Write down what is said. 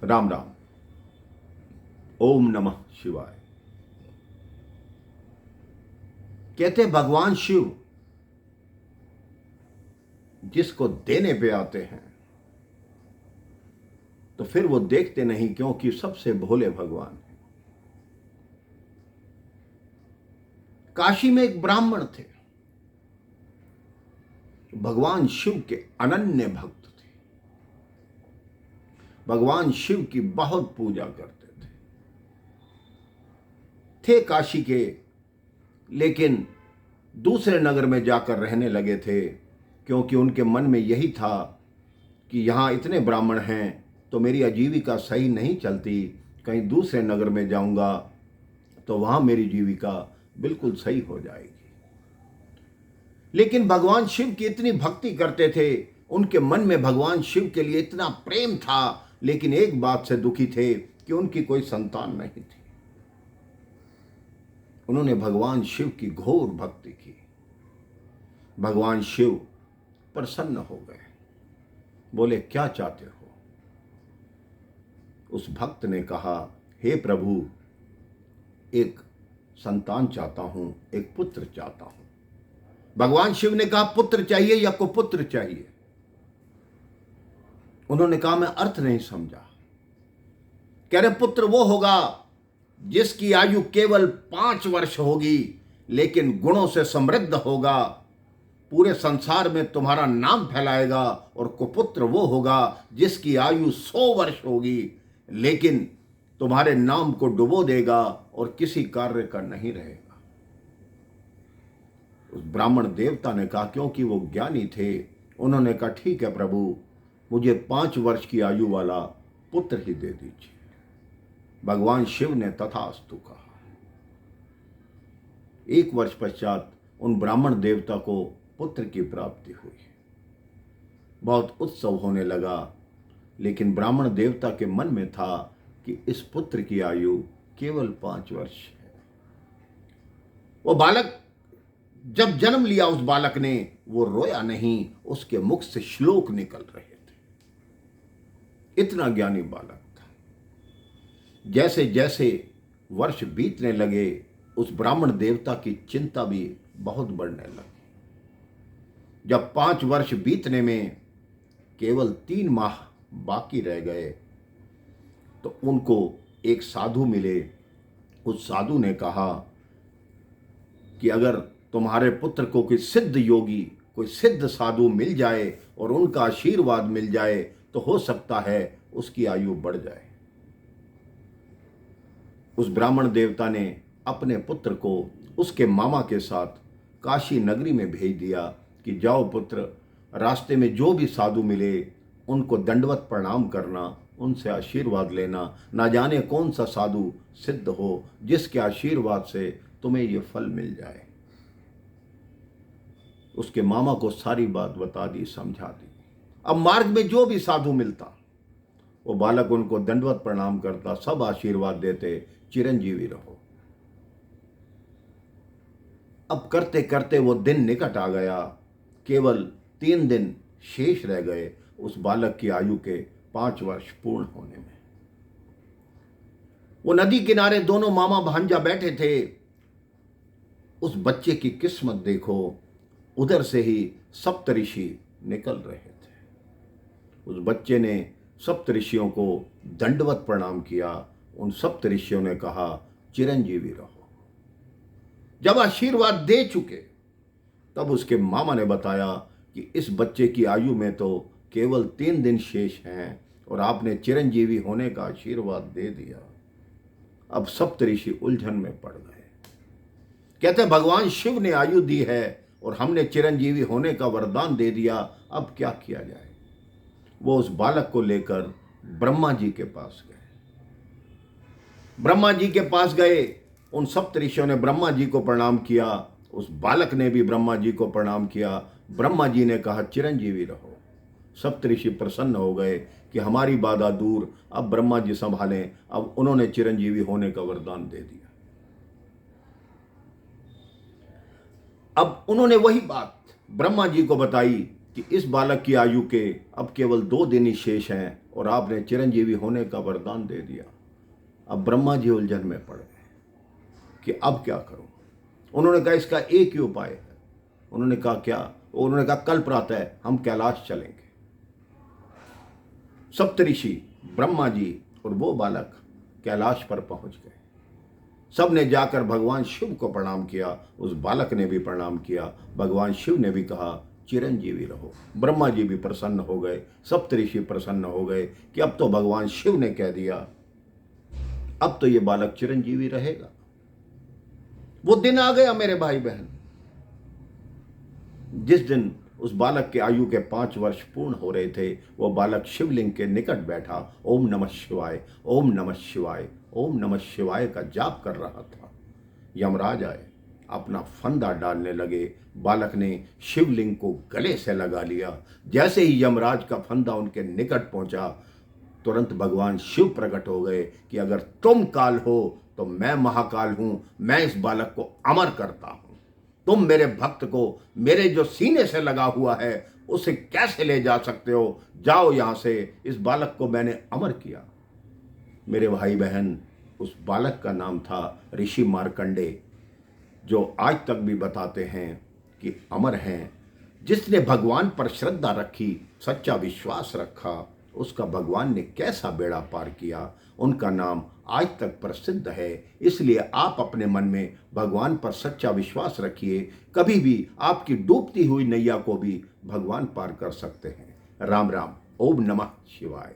राम राम। ओम नमः शिवाय। कहते भगवान शिव जिसको देने पे आते हैं तो फिर वो देखते नहीं, क्योंकि सबसे भोले भगवान हैं। काशी में एक ब्राह्मण थे, भगवान शिव के अनन्य भक्त थे। भगवान शिव की बहुत पूजा करते थे काशी के, लेकिन दूसरे नगर में जाकर रहने लगे थे, क्योंकि उनके मन में यही था कि यहाँ इतने ब्राह्मण हैं तो मेरी आजीविका सही नहीं चलती, कहीं दूसरे नगर में जाऊंगा तो वहाँ मेरी जीविका बिल्कुल सही हो जाएगी। लेकिन भगवान शिव की इतनी भक्ति करते थे, उनके मन में भगवान शिव के लिए इतना प्रेम था, लेकिन एक बात से दुखी थे कि उनकी कोई संतान नहीं थी। उन्होंने भगवान शिव की घोर भक्ति की। भगवान शिव प्रसन्न हो गए, बोले क्या चाहते हो? उस भक्त ने कहा, हे प्रभु, एक संतान चाहता हूं, एक पुत्र चाहता हूं। भगवान शिव ने कहा, पुत्र चाहिए या कुपुत्र चाहिए? उन्होंने कहा, मैं अर्थ नहीं समझा। कह रहे, पुत्र वो होगा जिसकी आयु केवल 5 वर्ष होगी, लेकिन गुणों से समृद्ध होगा, पूरे संसार में तुम्हारा नाम फैलाएगा। और कुपुत्र वो होगा जिसकी आयु 100 वर्ष होगी, लेकिन तुम्हारे नाम को डुबो देगा और किसी कार्य का नहीं रहेगा। उस ब्राह्मण देवता ने कहा, क्योंकि वो ज्ञानी थे, उन्होंने कहा, ठीक है प्रभु, मुझे 5 वर्ष की आयु वाला पुत्र ही दे दीजिए। भगवान शिव ने तथास्तु कहा। 1 वर्ष पश्चात उन ब्राह्मण देवता को पुत्र की प्राप्ति हुई। बहुत उत्सव होने लगा, लेकिन ब्राह्मण देवता के मन में था कि इस पुत्र की आयु केवल 5 वर्ष है। वो बालक जब जन्म लिया, उस बालक ने, वो रोया नहीं, उसके मुख से श्लोक निकल रहे थे। इतना ज्ञानी बालक था। जैसे जैसे वर्ष बीतने लगे, उस ब्राह्मण देवता की चिंता भी बहुत बढ़ने लगी। जब 5 वर्ष बीतने में केवल 3 माह बाकी रह गए, तो उनको एक साधु मिले। उस साधु ने कहा कि अगर तुम्हारे पुत्र को कोई सिद्ध योगी, कोई सिद्ध साधु मिल जाए और उनका आशीर्वाद मिल जाए, तो हो सकता है उसकी आयु बढ़ जाए। उस ब्राह्मण देवता ने अपने पुत्र को उसके मामा के साथ काशी नगरी में भेज दिया कि जाओ पुत्र, रास्ते में जो भी साधु मिले उनको दंडवत प्रणाम करना, उनसे आशीर्वाद लेना। ना जाने कौन सा साधु सिद्ध हो जिसके आशीर्वाद से तुम्हें ये फल मिल जाए। उसके मामा को सारी बात बता दी, समझा दी। अब मार्ग में जो भी साधु मिलता, वो बालक उनको दंडवत प्रणाम करता, सब आशीर्वाद देते, चिरंजीवी रहो। अब करते करते वो दिन निकट आ गया, केवल 3 दिन शेष रह गए उस बालक की आयु के 5 वर्ष पूर्ण होने में। वो नदी किनारे दोनों मामा भांजा बैठे थे। उस बच्चे की किस्मत देखो, उधर से ही सप्तऋषि निकल रहे थे। उस बच्चे ने सप्तऋषियों को दंडवत प्रणाम किया। उन सप्तऋषियों ने कहा, चिरंजीवी रहो। जब आशीर्वाद दे चुके, तब उसके मामा ने बताया कि इस बच्चे की आयु में तो केवल 3 दिन शेष हैं और आपने चिरंजीवी होने का आशीर्वाद दे दिया। अब सप्तऋषि उलझन में पड़ गए। कहते भगवान शिव ने आयु दी है और हमने चिरंजीवी होने का वरदान दे दिया, अब क्या किया जाए? वो उस बालक को लेकर ब्रह्मा जी के पास गए। ब्रह्मा जी के पास गए, उन सप्तऋषियों ने ब्रह्मा जी को प्रणाम किया, उस बालक ने भी ब्रह्मा जी को प्रणाम किया। ब्रह्मा जी ने कहा, चिरंजीवी रहो। सप्तऋषि प्रसन्न हो गए कि हमारी बाधा दूर, अब ब्रह्मा जी संभालें। अब उन्होंने चिरंजीवी होने का वरदान दे दिया। अब उन्होंने वही बात ब्रह्मा जी को बताई कि इस बालक की आयु के अब केवल 2 दिन ही शेष हैं और आपने चिरंजीवी होने का वरदान दे दिया। अब ब्रह्मा जी उलझन में पड़ गए कि अब क्या करूं। उन्होंने कहा इसका एक ही उपाय है। उन्होंने कहा क्या? उन्होंने कहा कल प्रातः हम कैलाश चलेंगे। सप्तऋषि ब्रह्मा जी और वो बालक कैलाश पर पहुंच गए। सब ने जाकर भगवान शिव को प्रणाम किया, उस बालक ने भी प्रणाम किया। भगवान शिव ने भी कहा चिरंजीवी रहो। ब्रह्मा जी भी प्रसन्न हो गए, सप्तऋषि प्रसन्न हो गए कि अब तो भगवान शिव ने कह दिया, अब तो ये बालक चिरंजीवी रहेगा। वो दिन आ गया मेरे भाई बहन, जिस दिन उस बालक के आयु के 5 वर्ष पूर्ण हो रहे थे। वो बालक शिवलिंग के निकट बैठा ओम नमः शिवाय, ओम नमः शिवाय, ओम नमः शिवाय का जाप कर रहा था। यमराज आए, अपना फंदा डालने लगे। बालक ने शिवलिंग को गले से लगा लिया। जैसे ही यमराज का फंदा उनके निकट पहुंचा, तुरंत भगवान शिव प्रकट हो गए कि अगर तुम काल हो तो मैं महाकाल हूं, मैं इस बालक को अमर करता हूं। तुम मेरे भक्त को मेरे जो सीने से लगा हुआ है उसे कैसे ले जा सकते हो? जाओ यहां से, इस बालक को मैंने अमर किया। मेरे भाई बहन, उस बालक का नाम था ऋषि मार्कंडे, जो आज तक भी बताते हैं कि अमर हैं। जिसने भगवान पर श्रद्धा रखी, सच्चा विश्वास रखा, उसका भगवान ने कैसा बेड़ा पार किया, उनका नाम आज तक प्रसिद्ध है। इसलिए आप अपने मन में भगवान पर सच्चा विश्वास रखिए, कभी भी आपकी डूबती हुई नैया को भी भगवान पार कर सकते हैं। राम राम, ओम नमः शिवाय।